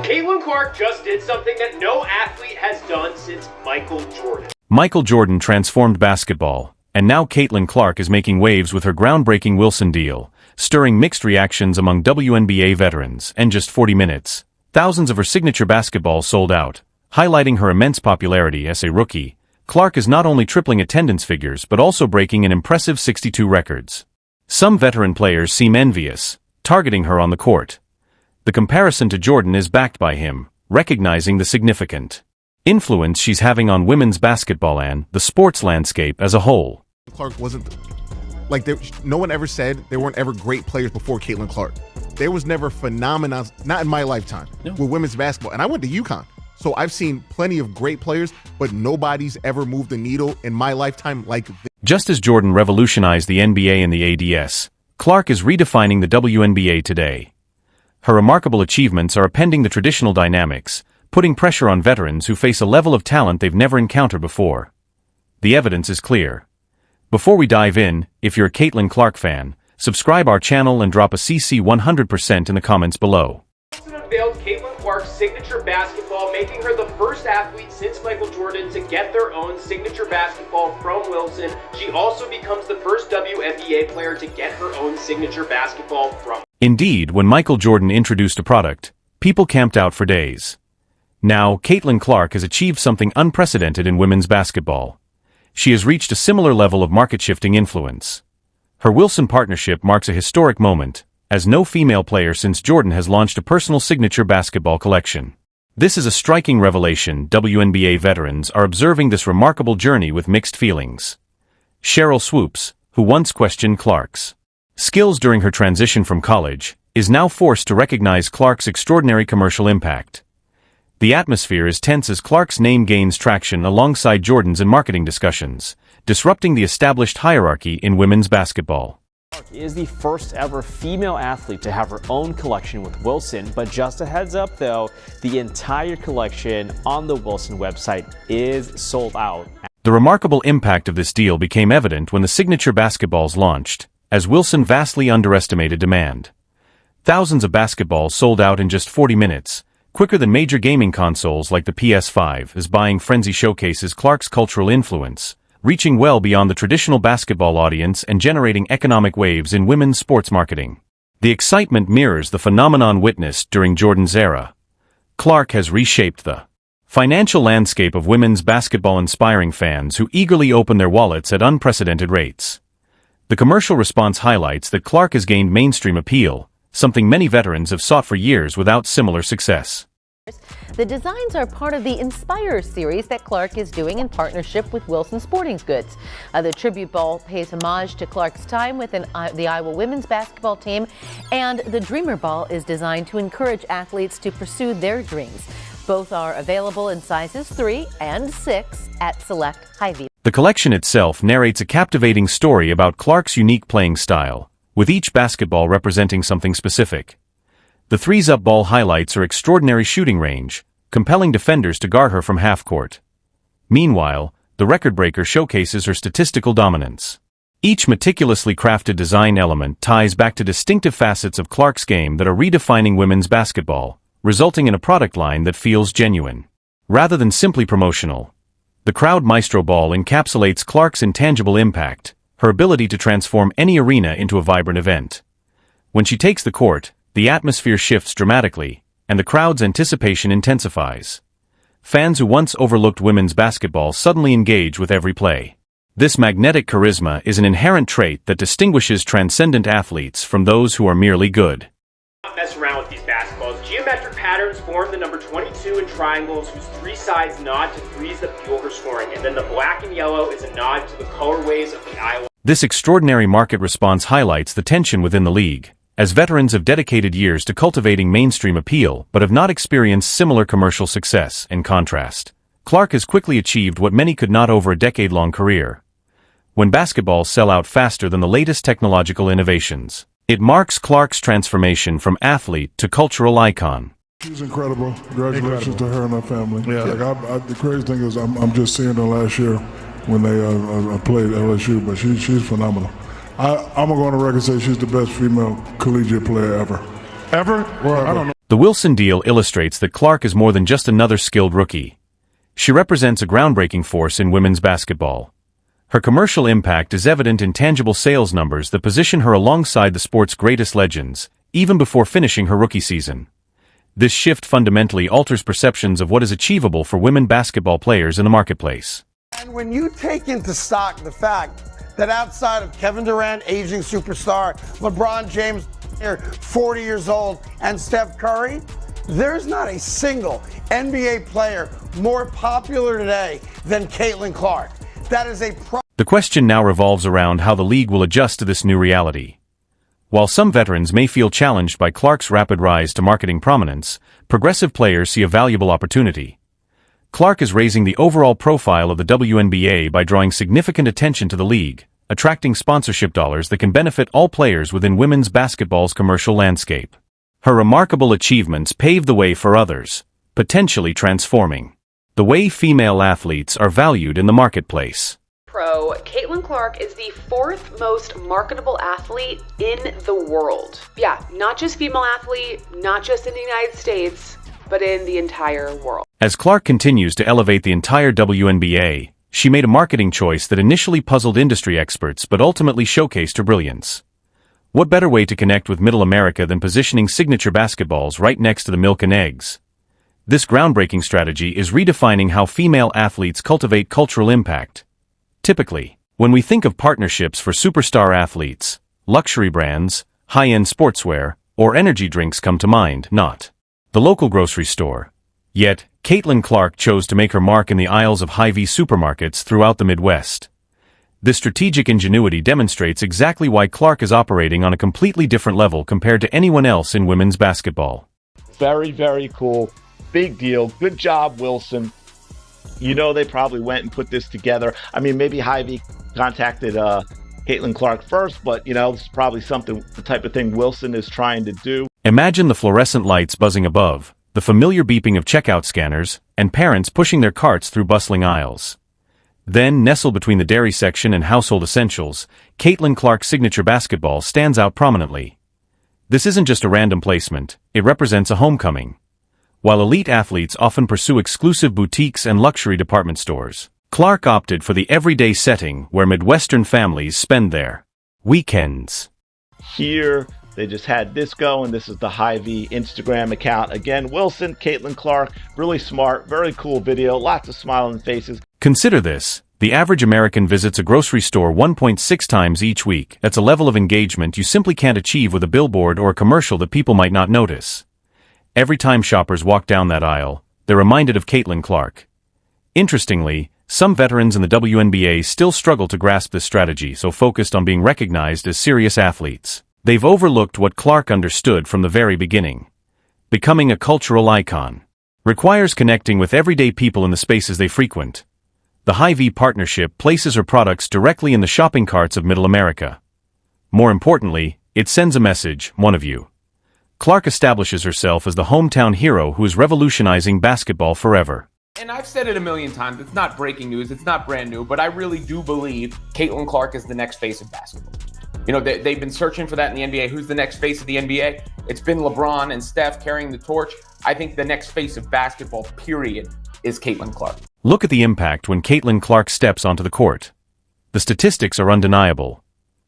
Caitlin Clark just did something that no athlete has done since Michael Jordan. Michael Jordan transformed basketball, and now Caitlin Clark is making waves with her groundbreaking Wilson deal, stirring mixed reactions among WNBA veterans. In just 40 minutes, thousands of her signature basketballs sold out, highlighting her immense popularity as a rookie. Clark is not only tripling attendance figures but also breaking an impressive 62 records. Some veteran players seem envious, targeting her on the court. The comparison to Jordan is backed by him, recognizing the significant influence she's having on women's basketball and the sports landscape as a whole. Clark wasn't like no one ever said there weren't ever great players before Caitlin Clark. There was never phenomenon, not in my lifetime, with women's basketball. And I went to UConn, so I've seen plenty of great players, but nobody's ever moved the needle in my lifetime like this. Just as Jordan revolutionized the NBA and the ADS, Clark is redefining the WNBA today. Her remarkable achievements are upending the traditional dynamics, putting pressure on veterans who face a level of talent they've never encountered before. The evidence is clear. Before we dive in, if you're a Caitlin Clark fan, subscribe our channel and drop a CC 100% in the comments below. Unveiled Caitlin Clark's signature basketball, making her the first athlete since Michael Jordan to get their own signature basketball from Wilson. She also becomes the first WNBA player to get her own signature basketball from. Indeed, when Michael Jordan introduced a product, people camped out for days. Now, Caitlin Clark has achieved something unprecedented in women's basketball. She has reached a similar level of market-shifting influence. Her Wilson partnership marks a historic moment, as no female player since Jordan has launched a personal signature basketball collection. This is a striking revelation. WNBA veterans are observing this remarkable journey with mixed feelings. Cheryl Swoops, who once questioned Clark's skills during her transition from college, is now forced to recognize Clark's extraordinary commercial impact. The atmosphere is tense as Clark's name gains traction alongside Jordan's in marketing discussions, disrupting the established hierarchy in women's basketball. Clark is the first ever female athlete to have her own collection with Wilson, but just a heads up though, the entire collection on the Wilson website is sold out. The remarkable impact of this deal became evident when the signature basketballs launched, as Wilson vastly underestimated demand. Thousands of basketballs sold out in just 40 minutes, quicker than major gaming consoles like the PS5, as buying frenzy showcases Clark's cultural influence, reaching well beyond the traditional basketball audience and generating economic waves in women's sports marketing. The excitement mirrors the phenomenon witnessed during Jordan's era. Clark has reshaped the financial landscape of women's basketball, inspiring fans who eagerly open their wallets at unprecedented rates. The commercial response highlights that Clark has gained mainstream appeal, something many veterans have sought for years without similar success. The designs are part of the Inspire series that Clark is doing in partnership with Wilson Sporting Goods. The tribute ball pays homage to Clark's time within the Iowa women's basketball team, and the Dreamer Ball is designed to encourage athletes to pursue their dreams. Both are available in sizes 3 and 6 at select Hy-Vee. The collection itself narrates a captivating story about Clark's unique playing style, with each basketball representing something specific. The threes-up ball highlights her extraordinary shooting range, compelling defenders to guard her from half-court. Meanwhile, the record breaker showcases her statistical dominance. Each meticulously crafted design element ties back to distinctive facets of Clark's game that are redefining women's basketball, resulting in a product line that feels genuine, rather than simply promotional. The Crowd Maestro Ball encapsulates Clark's intangible impact, her ability to transform any arena into a vibrant event. When she takes the court, the atmosphere shifts dramatically, and the crowd's anticipation intensifies. Fans who once overlooked women's basketball suddenly engage with every play. This magnetic charisma is an inherent trait that distinguishes transcendent athletes from those who are merely good. Don't mess around with these basketballs. Geometric patterns form the number 22 in triangles, whose 3 sides nod to threes that fuel her scoring, and then the black and yellow is a nod to the colorways of the Iowa. This extraordinary market response highlights the tension within the league, as veterans have dedicated years to cultivating mainstream appeal but have not experienced similar commercial success. In contrast, Clark has quickly achieved what many could not over a decade-long career. When basketballs sell out faster than the latest technological innovations, it marks Clark's transformation from athlete to cultural icon. She's incredible. Congratulations to her and her family. Yeah. The crazy thing is I'm just seeing her last year when they played LSU, but she's phenomenal. I'm going to go on the record and say she's the best female collegiate player ever. Ever? Well, I don't know. The Wilson deal illustrates that Clark is more than just another skilled rookie. She represents a groundbreaking force in women's basketball. Her commercial impact is evident in tangible sales numbers that position her alongside the sport's greatest legends, even before finishing her rookie season. This shift fundamentally alters perceptions of what is achievable for women basketball players in the marketplace. And when you take into stock the fact that outside of Kevin Durant, aging superstar, LeBron James, 40 years old, and Steph Curry, there's not a single NBA player more popular today than Caitlin Clark. That is The question now revolves around how the league will adjust to this new reality. While some veterans may feel challenged by Clark's rapid rise to marketing prominence, progressive players see a valuable opportunity. Clark is raising the overall profile of the WNBA by drawing significant attention to the league, attracting sponsorship dollars that can benefit all players within women's basketball's commercial landscape. Her remarkable achievements pave the way for others, potentially transforming the way female athletes are valued in the marketplace. Caitlin Clark is the 4th most marketable athlete in the world. Yeah, not just female athlete, not just in the United States, but in the entire world. As Clark continues to elevate the entire WNBA, she made a marketing choice that initially puzzled industry experts but ultimately showcased her brilliance. What better way to connect with Middle America than positioning signature basketballs right next to the milk and eggs? This groundbreaking strategy is redefining how female athletes cultivate cultural impact. Typically, when we think of partnerships for superstar athletes, luxury brands, high-end sportswear, or energy drinks come to mind, not the local grocery store. Yet, Caitlin Clark chose to make her mark in the aisles of Hy-Vee supermarkets throughout the Midwest. This strategic ingenuity demonstrates exactly why Clark is operating on a completely different level compared to anyone else in women's basketball. Very, very cool. Big deal. Good job, Wilson. You know they probably went and put this together. I mean, maybe Hy-Vee contacted Caitlin Clark first, but, this is probably the type of thing Wilson is trying to do. Imagine the fluorescent lights buzzing above, the familiar beeping of checkout scanners, and parents pushing their carts through bustling aisles. Then, nestled between the dairy section and household essentials, Caitlin Clark's signature basketball stands out prominently. This isn't just a random placement, it represents a homecoming. While elite athletes often pursue exclusive boutiques and luxury department stores, Clark opted for the everyday setting where Midwestern families spend their weekends. Here, they just had this going. This is the Hy-Vee Instagram account. Again, Wilson, Caitlin Clark, really smart, very cool video, lots of smiling faces. Consider this. The average American visits a grocery store 1.6 times each week. That's a level of engagement you simply can't achieve with a billboard or a commercial that people might not notice. Every time shoppers walk down that aisle, they're reminded of Caitlin Clark. Interestingly, some veterans in the WNBA still struggle to grasp this strategy, so focused on being recognized as serious athletes. They've overlooked what Clark understood from the very beginning. Becoming a cultural icon requires connecting with everyday people in the spaces they frequent. The Hy-Vee partnership places her products directly in the shopping carts of Middle America. More importantly, it sends a message, one of you. Clark establishes herself as the hometown hero who is revolutionizing basketball forever. And I've said it a million times, it's not breaking news, it's not brand new, but I really do believe Caitlin Clark is the next face of basketball. They've been searching for that in the NBA. Who's the next face of the NBA? It's been LeBron and Steph carrying the torch. I think the next face of basketball, period, is Caitlin Clark. Look at the impact when Caitlin Clark steps onto the court. The statistics are undeniable.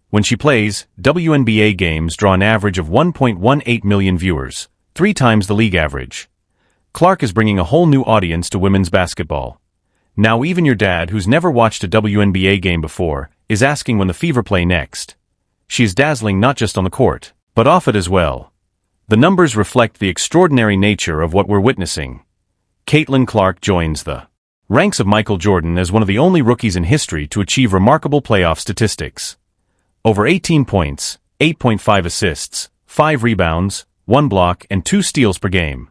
When she plays, WNBA games draw an average of 1.18 million viewers, 3 times the league average. Clark is bringing a whole new audience to women's basketball. Now even your dad, who's never watched a WNBA game before, is asking when the Fever play next. She is dazzling not just on the court, but off it as well. The numbers reflect the extraordinary nature of what we're witnessing. Caitlin Clark joins the ranks of Michael Jordan as one of the only rookies in history to achieve remarkable playoff statistics. Over 18 points, 8.5 assists, 5 rebounds, 1 block, and 2 steals per game.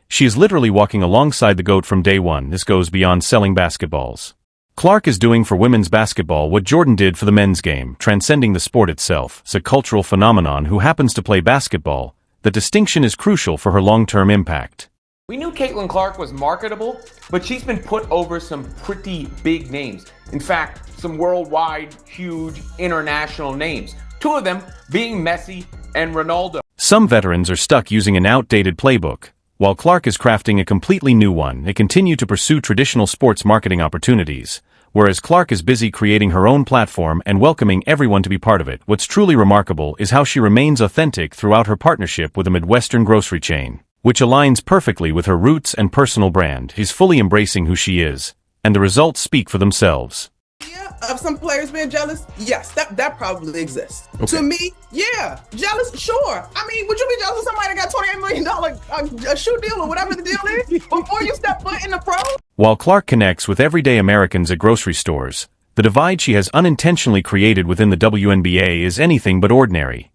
She is literally walking alongside the GOAT from day one. This goes beyond selling basketballs. Clark is doing for women's basketball what Jordan did for the men's game, transcending the sport itself. It's a cultural phenomenon who happens to play basketball. The distinction is crucial for her long-term impact. We knew Caitlin Clark was marketable, but she's been put over some pretty big names. In fact, some worldwide, huge, international names. 2 of them being Messi and Ronaldo. Some veterans are stuck using an outdated playbook. While Clark is crafting a completely new one, they continue to pursue traditional sports marketing opportunities, whereas Clark is busy creating her own platform and welcoming everyone to be part of it. What's truly remarkable is how she remains authentic throughout her partnership with a Midwestern grocery chain, which aligns perfectly with her roots and personal brand. She's fully embracing who she is, and the results speak for themselves. Of some players being jealous, yes, that probably exists. Okay. To me, yeah, jealous, sure. I mean, would you be jealous of somebody that got $28 million a shoe deal or whatever the deal is before you step foot in the pro? While Clark connects with everyday Americans at grocery stores, the divide she has unintentionally created within the WNBA is anything but ordinary.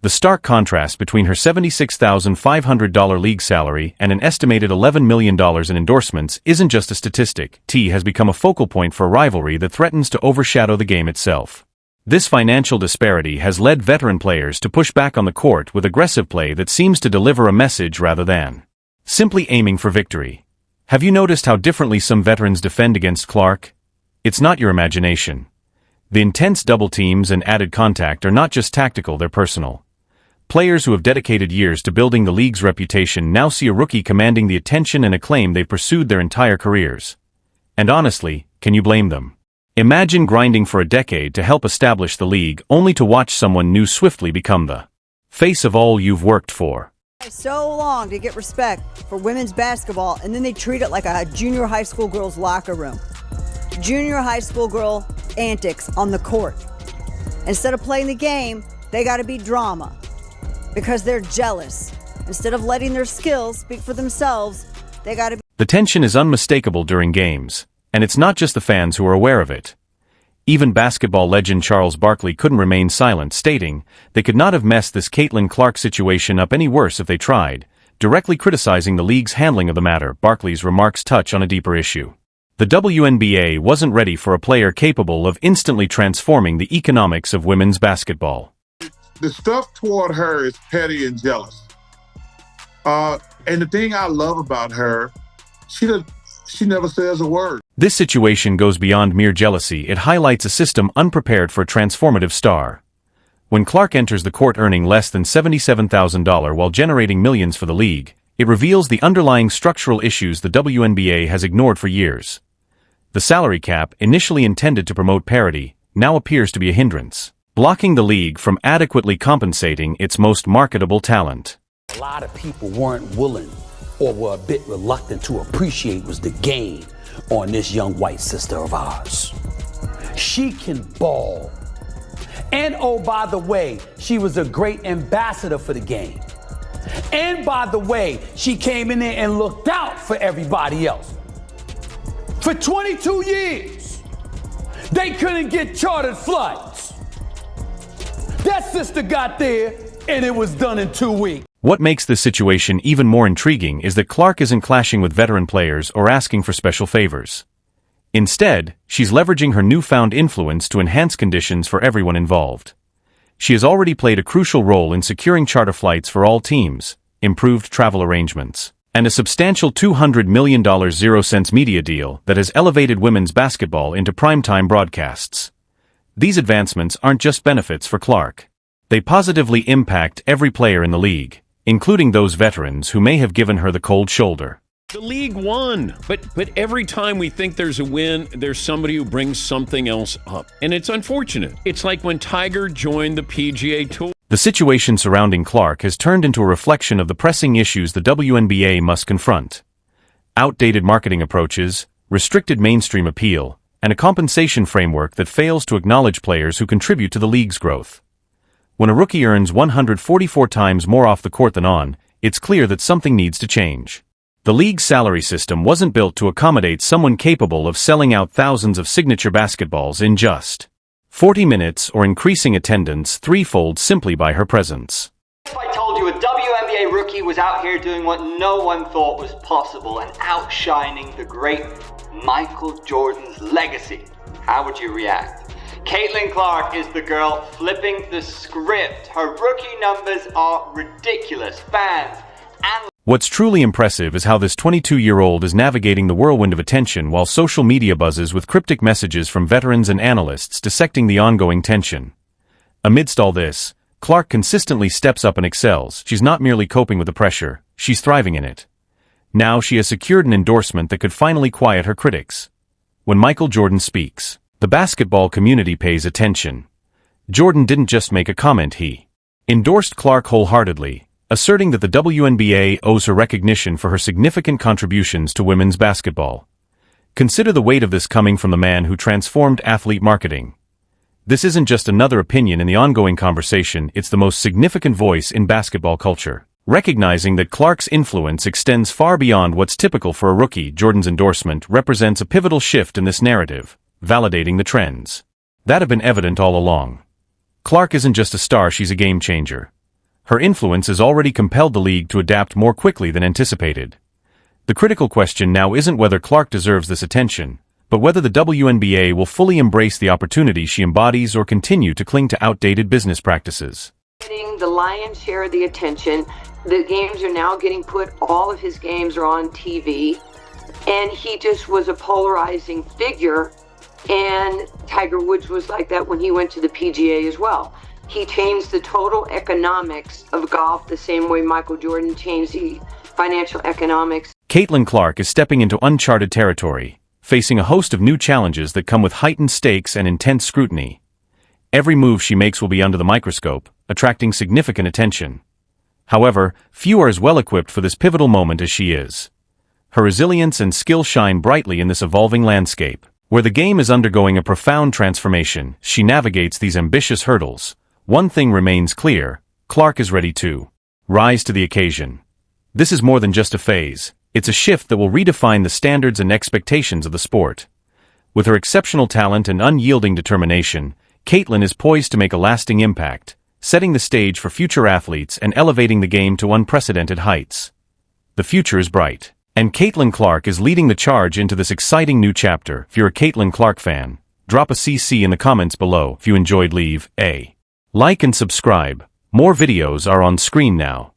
The stark contrast between her $76,500 league salary and an estimated $11 million in endorsements isn't just a statistic. T has become a focal point for a rivalry that threatens to overshadow the game itself. This financial disparity has led veteran players to push back on the court with aggressive play that seems to deliver a message rather than simply aiming for victory. Have you noticed how differently some veterans defend against Clark? It's not your imagination. The intense double teams and added contact are not just tactical, they're personal. Players who have dedicated years to building the league's reputation now see a rookie commanding the attention and acclaim they've pursued their entire careers. And honestly, can you blame them? Imagine grinding for a decade to help establish the league, only to watch someone new swiftly become the face of all you've worked for. So long to get respect for women's basketball, and then they treat it like a junior high school girl's locker room. Junior high school girl antics on the court. Instead of playing the game, they got to be drama. Because they're jealous. Instead of letting their skills speak for themselves, they gotta be. The tension is unmistakable during games, and it's not just the fans who are aware of it. Even basketball legend Charles Barkley couldn't remain silent, stating, "They could not have messed this Caitlin Clark situation up any worse if they tried," directly criticizing the league's handling of the matter. Barkley's remarks touch on a deeper issue. The WNBA wasn't ready for a player capable of instantly transforming the economics of women's basketball. The stuff toward her is petty and jealous. And the thing I love about her, she never says a word. This situation goes beyond mere jealousy. It highlights a system unprepared for a transformative star. When Clark enters the court earning less than $77,000 while generating millions for the league, it reveals the underlying structural issues the WNBA has ignored for years. The salary cap, initially intended to promote parity, now appears to be a hindrance, blocking the league from adequately compensating its most marketable talent. A lot of people weren't willing or were a bit reluctant to appreciate was the gain on this young white sister of ours. She can ball. And oh, by the way, she was a great ambassador for the game. And by the way, she came in there and looked out for everybody else. For 22 years, they couldn't get chartered flights. That sister got there, and it was done in 2 weeks. What makes this situation even more intriguing is that Clark isn't clashing with veteran players or asking for special favors. Instead, she's leveraging her newfound influence to enhance conditions for everyone involved. She has already played a crucial role in securing charter flights for all teams, improved travel arrangements, and a substantial $200 million 0-cents media deal that has elevated women's basketball into primetime broadcasts. These advancements aren't just benefits for Clark. They positively impact every player in the league, including those veterans who may have given her the cold shoulder. The league won, but every time we think there's a win, there's somebody who brings something else up. And it's unfortunate. It's like when Tiger joined the PGA Tour. The situation surrounding Clark has turned into a reflection of the pressing issues the WNBA must confront. Outdated marketing approaches, restricted mainstream appeal, and a compensation framework that fails to acknowledge players who contribute to the league's growth. When a rookie earns 144 times more off the court than on, it's clear that something needs to change. The league's salary system wasn't built to accommodate someone capable of selling out thousands of signature basketballs in just 40 minutes or increasing attendance threefold simply by her presence. If I told you a WNBA rookie was out here doing what no one thought was possible and outshining the great Michael Jordan's legacy, how would you react? Caitlin Clark is the girl flipping the script. Her rookie numbers are ridiculous. Fans and What's truly impressive is how this 22-year-old is navigating the whirlwind of attention while social media buzzes with cryptic messages from veterans and analysts dissecting the ongoing tension. Amidst all this, Clark consistently steps up and excels. She's not merely coping with the pressure, she's thriving in it. Now she has secured an endorsement that could finally quiet her critics. When Michael Jordan speaks, the basketball community pays attention. Jordan didn't just make a comment, he endorsed Clark wholeheartedly, asserting that the WNBA owes her recognition for her significant contributions to women's basketball. Consider the weight of this coming from the man who transformed athlete marketing. This isn't just another opinion in the ongoing conversation, it's the most significant voice in basketball culture. Recognizing that Clark's influence extends far beyond what's typical for a rookie, Jordan's endorsement represents a pivotal shift in this narrative, validating the trends that have been evident all along. Clark isn't just a star, she's a game changer. Her influence has already compelled the league to adapt more quickly than anticipated. The critical question now isn't whether Clark deserves this attention, but whether the WNBA will fully embrace the opportunity she embodies or continue to cling to outdated business practices. Getting the lion's share of the attention. The games are now getting put, all of his games are on TV, and he just was a polarizing figure, and Tiger Woods was like that when he went to the PGA as well. He changed the total economics of golf the same way Michael Jordan changed the financial economics. Caitlin Clark is stepping into uncharted territory, facing a host of new challenges that come with heightened stakes and intense scrutiny. Every move she makes will be under the microscope, attracting significant attention. However, few are as well equipped for this pivotal moment as she is. Her resilience and skill shine brightly in this evolving landscape. Where the game is undergoing a profound transformation, she navigates these ambitious hurdles. One thing remains clear: Clark is ready to rise to the occasion. This is more than just a phase, it's a shift that will redefine the standards and expectations of the sport. With her exceptional talent and unyielding determination, Caitlin is poised to make a lasting impact, setting the stage for future athletes and elevating the game to unprecedented heights. The future is bright, and Caitlin Clark is leading the charge into this exciting new chapter. If you're a Caitlin Clark fan, drop a CC in the comments below. If you enjoyed, leave a like and subscribe. More videos are on screen now.